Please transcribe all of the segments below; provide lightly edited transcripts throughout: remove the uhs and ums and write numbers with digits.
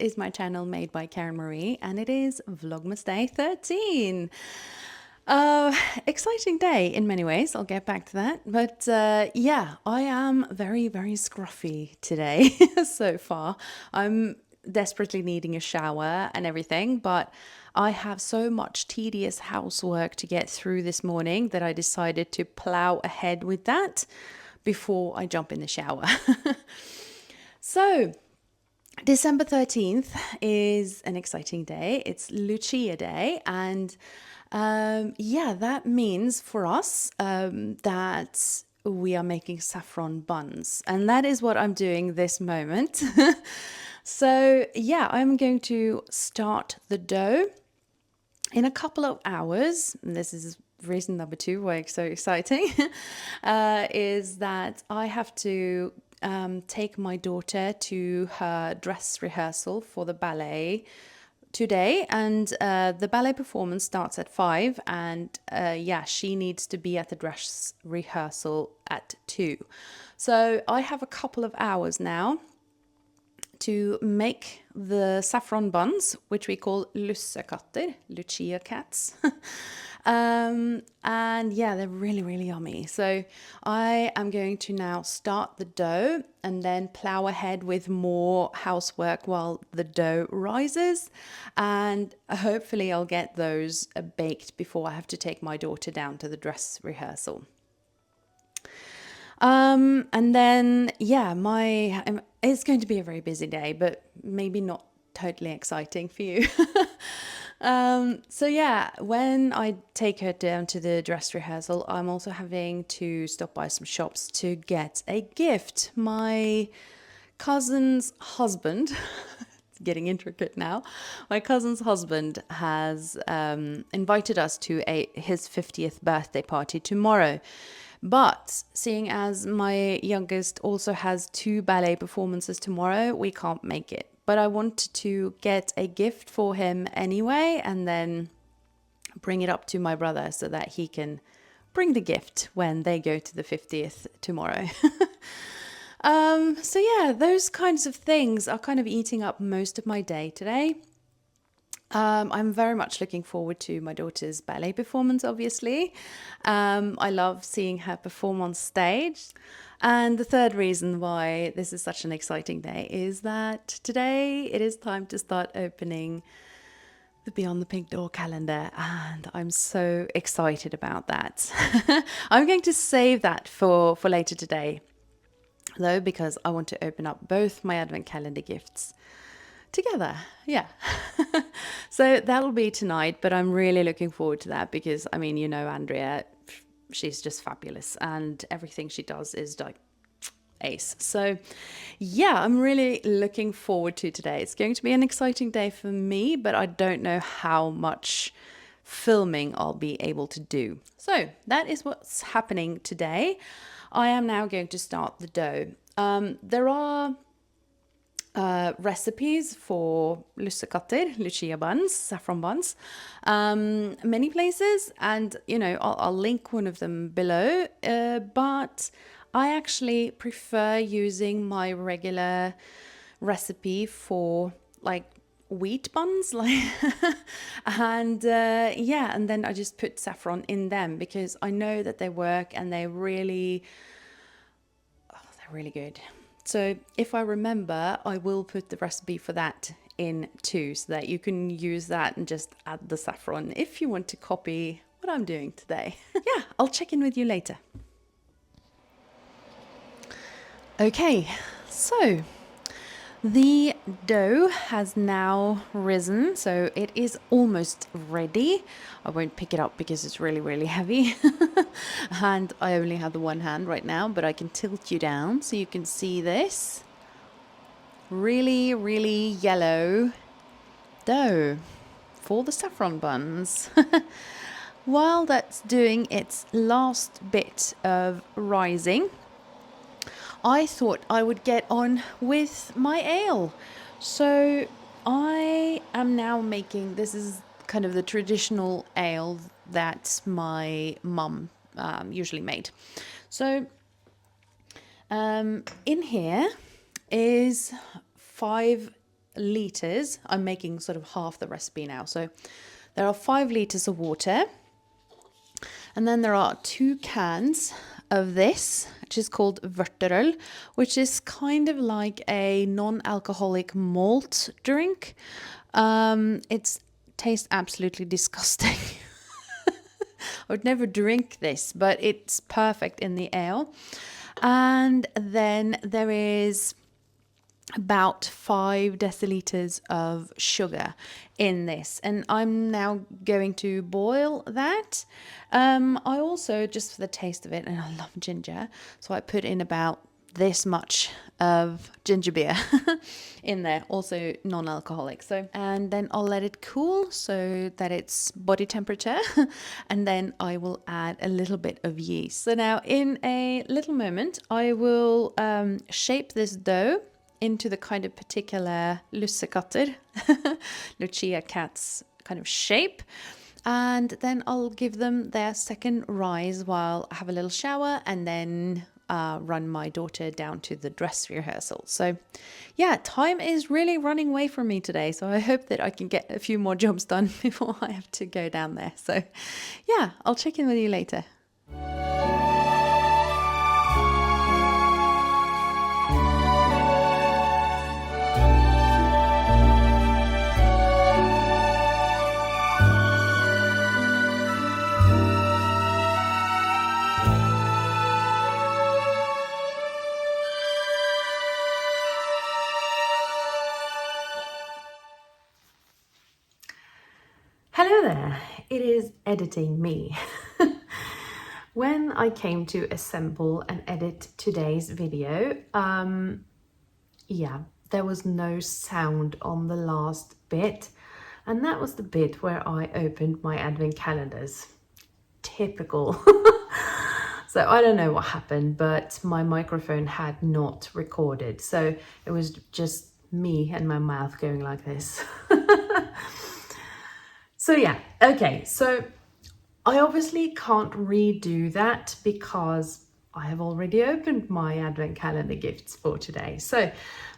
is my channel made by Karen Marie, and it is Vlogmas Day 13. Exciting day in many ways. I'll get back to that. But yeah, I am very, very scruffy today so far. I'm desperately needing a shower and everything, but I have so much tedious housework to get through this morning that I decided to plow ahead with that before I jump in the shower. So, December 13th is an exciting day. It's Lucia Day, and yeah, that means for us that we are making saffron buns, and that is what I'm doing this moment. So, yeah, I'm going to start the dough in a couple of hours. This is reason number 2 why it's so exciting. Is that I have to take my daughter to her dress rehearsal for the ballet today, and the ballet performance starts at 5, and yeah, she needs to be at the dress rehearsal at 2. So I have a couple of hours now to make the saffron buns, which we call lussekatter, Lucia cats. And yeah, they're really, really yummy. So I am going to now start the dough and then plow ahead with more housework while the dough rises. And hopefully I'll get those baked before I have to take my daughter down to the dress rehearsal. And then, yeah, it's going to be a very busy day, but maybe not totally exciting for you. So yeah, when I take her down to the dress rehearsal, I'm also having to stop by some shops to get a gift. My cousin's husband, it's getting intricate now. My cousin's husband has invited us to his 50th birthday party tomorrow. But seeing as my youngest also has 2 ballet performances tomorrow, we can't make it. But I wanted to get a gift for him anyway, and then bring it up to my brother so that he can bring the gift when they go to the 50th tomorrow. So yeah, those kinds of things are kind of eating up most of my day today. I'm very much looking forward to my daughter's ballet performance, obviously. I love seeing her perform on stage. And the third reason why this is such an exciting day is that today it is time to start opening the Beyond the Pink Door calendar, and I'm so excited about that. I'm going to save that for later today, though, because I want to open up both my advent calendar gifts together. Yeah. So that'll be tonight, but I'm really looking forward to that because, I mean, you know, Andrea, she's just fabulous and everything she does is like ace. So yeah, I'm really looking forward to today. It's going to be an exciting day for me, but I don't know how much filming I'll be able to do. So that is what's happening today. I am now going to start the dough. There are recipes for lussekatter, Lucia buns, saffron buns, many places, and you know, I'll link one of them below, but I actually prefer using my regular recipe for like wheat buns, like and yeah, and then I just put saffron in them because I know that they work and they're really good. So if I remember, I will put the recipe for that in too, so that you can use that and just add the saffron if you want to copy what I'm doing today. Yeah, I'll check in with you later. Okay, so the dough has now risen, so it is almost ready. I won't pick it up because it's really, really heavy. And I only have the one hand right now, but I can tilt you down so you can see this. Really, really yellow dough for the saffron buns. While that's doing its last bit of rising, I thought I would get on with my ale. So I am now making, this is kind of the traditional ale that my mum usually made. So in here is 5 liters. I'm making sort of half the recipe now. So there are 5 liters of water. And then there are 2 cans of this, which is called vörterøl, which is kind of like a non-alcoholic malt drink. It tastes absolutely disgusting. I would never drink this, but it's perfect in the ale. And then there is about 5 deciliters of sugar in this, and I'm now going to boil that. I also, just for the taste of it, and I love ginger, so I put in about this much of ginger beer in there, also non-alcoholic. So, and then I'll let it cool so that it's body temperature, and then I will add a little bit of yeast. So now in a little moment I will shape this dough into the kind of particular lussekatter, Lucia cat's kind of shape. And then I'll give them their second rise while I have a little shower, and then run my daughter down to the dress rehearsal. So yeah, time is really running away from me today. So I hope that I can get a few more jobs done before I have to go down there. So yeah, I'll check in with you later. Hello there, it is editing me. When I came to assemble and edit today's video, there was no sound on the last bit, and that was the bit where I opened my advent calendars. Typical. So I don't know what happened, but my microphone had not recorded, so it was just me and my mouth going like this. So yeah, okay, so I obviously can't redo that because I have already opened my advent calendar gifts for today. So,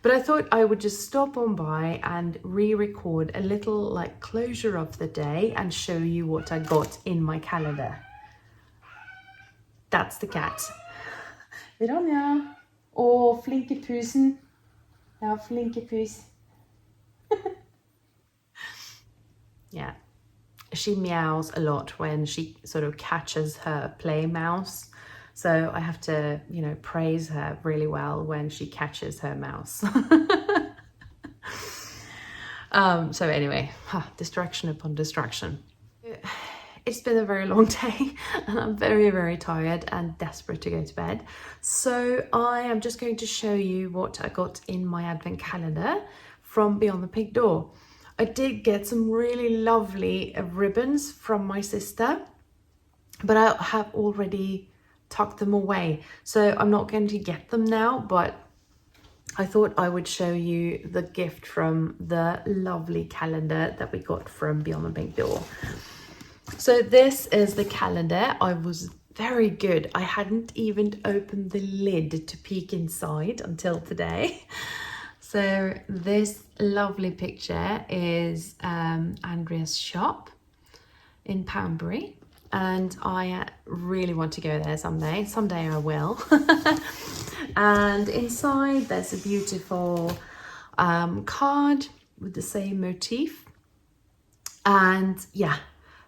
but I thought I would just stop on by and re-record a little like closure of the day and show you what I got in my calendar. That's the cat. Ronja. Åh, flinke pusen. Ja, flinke pus. Yeah. She meows a lot when she sort of catches her play mouse. So I have to, you know, praise her really well when she catches her mouse. So anyway, distraction upon distraction. It's been a very long day and I'm very, very tired and desperate to go to bed. So I am just going to show you what I got in my advent calendar from Beyond the Pink Door. I did get some really lovely ribbons from my sister, but I have already tucked them away. So I'm not going to get them now, but I thought I would show you the gift from the lovely calendar that we got from Beyond the Pink Door. So this is the calendar. I was very good. I hadn't even opened the lid to peek inside until today. So this lovely picture is Andrea's shop in Poundbury, and I really want to go there someday. Someday I will. And inside there's a beautiful card with the same motif. And yeah,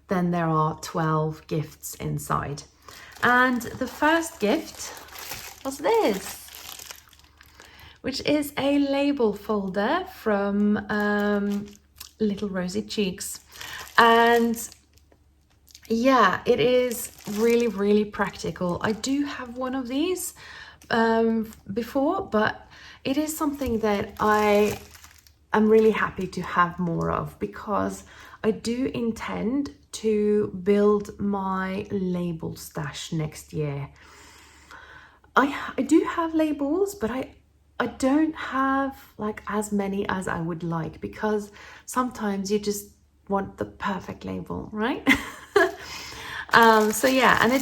then there are 12 gifts inside. And the first gift was this, which is a label folder from Little Rosy Cheeks. And yeah, it is really, really practical. I do have one of these before, but it is something that I am really happy to have more of, because I do intend to build my label stash next year. I do have labels, but I don't have like as many as I would like, because sometimes you just want the perfect label, right? So yeah, and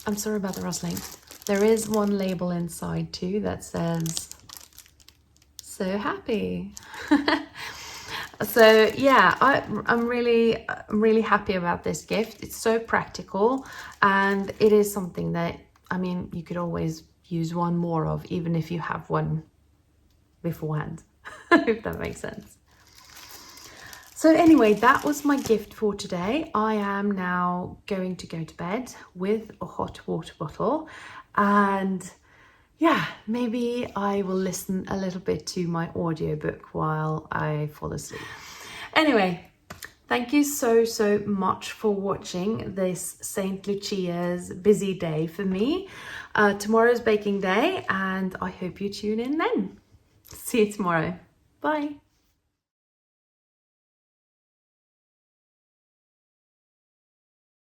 I'm sorry about the rustling. There is one label inside too that says "So happy." So yeah, I'm really happy about this gift. It's so practical, and it is something that, I mean, you could always use one more of, even if you have one beforehand, if that makes sense. So anyway, that was my gift for today. I am now going to go to bed with a hot water bottle, and yeah, maybe I will listen a little bit to my audiobook while I fall asleep. Anyway, thank you so much for watching this St. Lucia's busy day for me. Tomorrow's baking day, and I hope you tune in then. See you tomorrow. Bye.